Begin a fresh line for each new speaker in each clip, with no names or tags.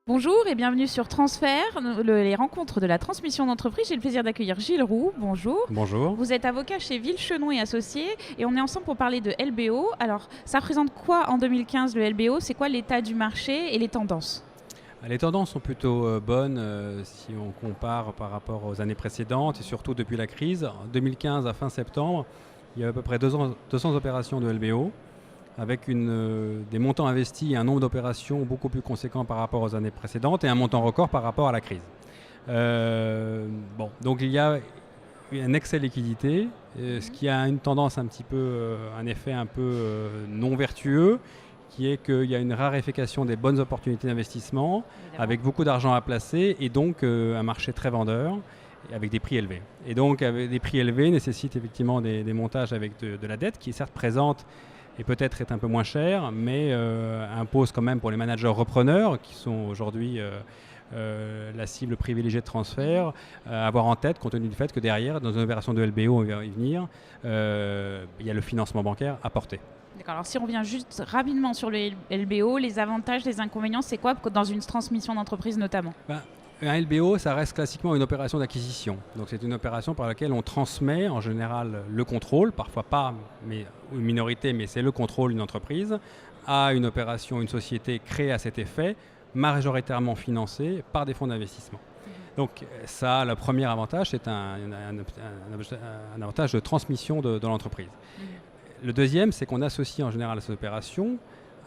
Bonjour et bienvenue sur Transfert, les rencontres de la transmission d'entreprise. J'ai le plaisir d'accueillir Gilles Roux. Bonjour.
Bonjour.
Vous êtes avocat chez Villechenon et Associés et on est ensemble pour parler de LBO. Alors, ça représente quoi en 2015 le LBO? C'est quoi l'état du marché et les tendances?
Les tendances sont plutôt bonnes si on compare par rapport aux années précédentes et surtout depuis la crise. En 2015, à fin septembre, il y a à peu près 200 opérations de LBO avec des montants investis et un nombre d'opérations beaucoup plus conséquent par rapport aux années précédentes et un montant record par rapport à la crise. Donc il y a un excès de liquidité, ce qui a une tendance un petit peu, un effet un peu non vertueux, qui est qu'il y a une raréfaction des bonnes opportunités d'investissement, avec beaucoup d'argent à placer et donc un marché très vendeur avec des prix élevés. Et donc avec des prix élevés nécessitent effectivement des montages avec de la dette qui est certes présente et peut-être est un peu moins chère, mais impose quand même pour les managers repreneurs qui sont aujourd'hui la cible privilégiée de transfert, avoir en tête, compte tenu du fait que derrière, dans une opération de LBO, on va y venir, il y a le financement bancaire à porter.
D'accord, alors si on revient juste rapidement sur le LBO, les avantages, les inconvénients, c'est quoi dans une transmission d'entreprise notamment?
Un LBO, ça reste classiquement une opération d'acquisition. Donc c'est une opération par laquelle on transmet en général le contrôle, parfois pas mais une minorité, mais c'est le contrôle d'une entreprise, à une opération, une société créée à cet effet, majoritairement financée par des fonds d'investissement. Donc ça, le premier avantage, c'est un avantage de transmission de l'entreprise. Le deuxième, c'est qu'on associe en général à cette opération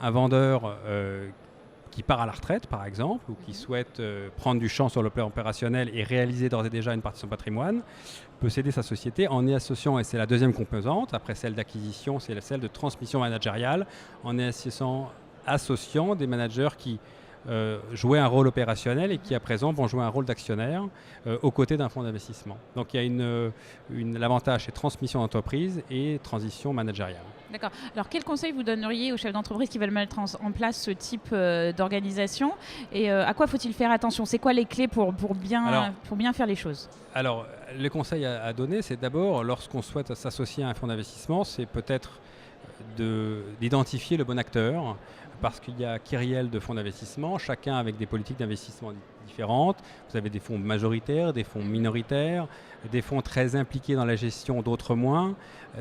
un vendeur qui part à la retraite, par exemple, ou qui souhaite prendre du champ sur le plan opérationnel et réaliser d'ores et déjà une partie de son patrimoine, peut céder sa société en y associant, et c'est la deuxième composante, après celle d'acquisition, c'est celle de transmission managériale, en y associant des managers qui jouaient un rôle opérationnel et qui à présent vont jouer un rôle d'actionnaire aux côtés d'un fonds d'investissement. Donc il y a l'avantage, c'est transmission d'entreprise et transition managériale.
D'accord. Alors quel conseil vous donneriez aux chefs d'entreprise qui veulent mettre en place ce type d'organisation et à quoi faut-il faire attention? C'est quoi les clés pour bien faire les choses?
Alors le conseil à donner, c'est d'abord, lorsqu'on souhaite s'associer à un fonds d'investissement, c'est peut-être d'identifier le bon acteur, parce qu'il y a kyrielle de fonds d'investissement, chacun avec des politiques d'investissement différentes. Vous avez des fonds majoritaires, des fonds minoritaires, des fonds très impliqués dans la gestion, d'autres moins,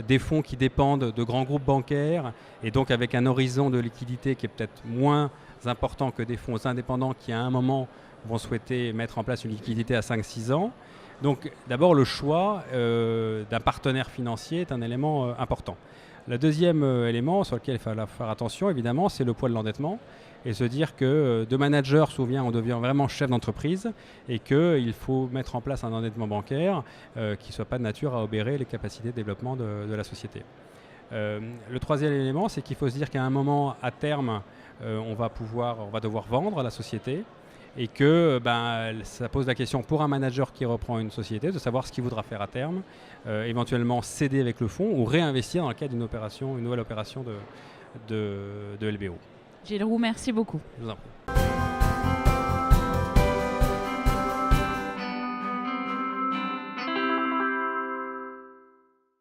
des fonds qui dépendent de grands groupes bancaires et donc avec un horizon de liquidité qui est peut-être moins important que des fonds indépendants qui à un moment vont souhaiter mettre en place une liquidité à 5-6 ans. Donc d'abord le choix d'un partenaire financier est un élément important. Le deuxième élément sur lequel il faut faire attention, évidemment, c'est le poids de l'endettement et se dire que de manager, on devient vraiment chef d'entreprise et qu'il faut mettre en place un endettement bancaire qui ne soit pas de nature à obérer les capacités de développement de la société. Le troisième élément, c'est qu'il faut se dire qu'à un moment, à terme, on va devoir vendre la société. Et que ça pose la question pour un manager qui reprend une société de savoir ce qu'il voudra faire à terme, éventuellement céder avec le fonds ou réinvestir dans le cadre une nouvelle opération de LBO.
Gilles Roux, merci beaucoup.
Je vous en prie.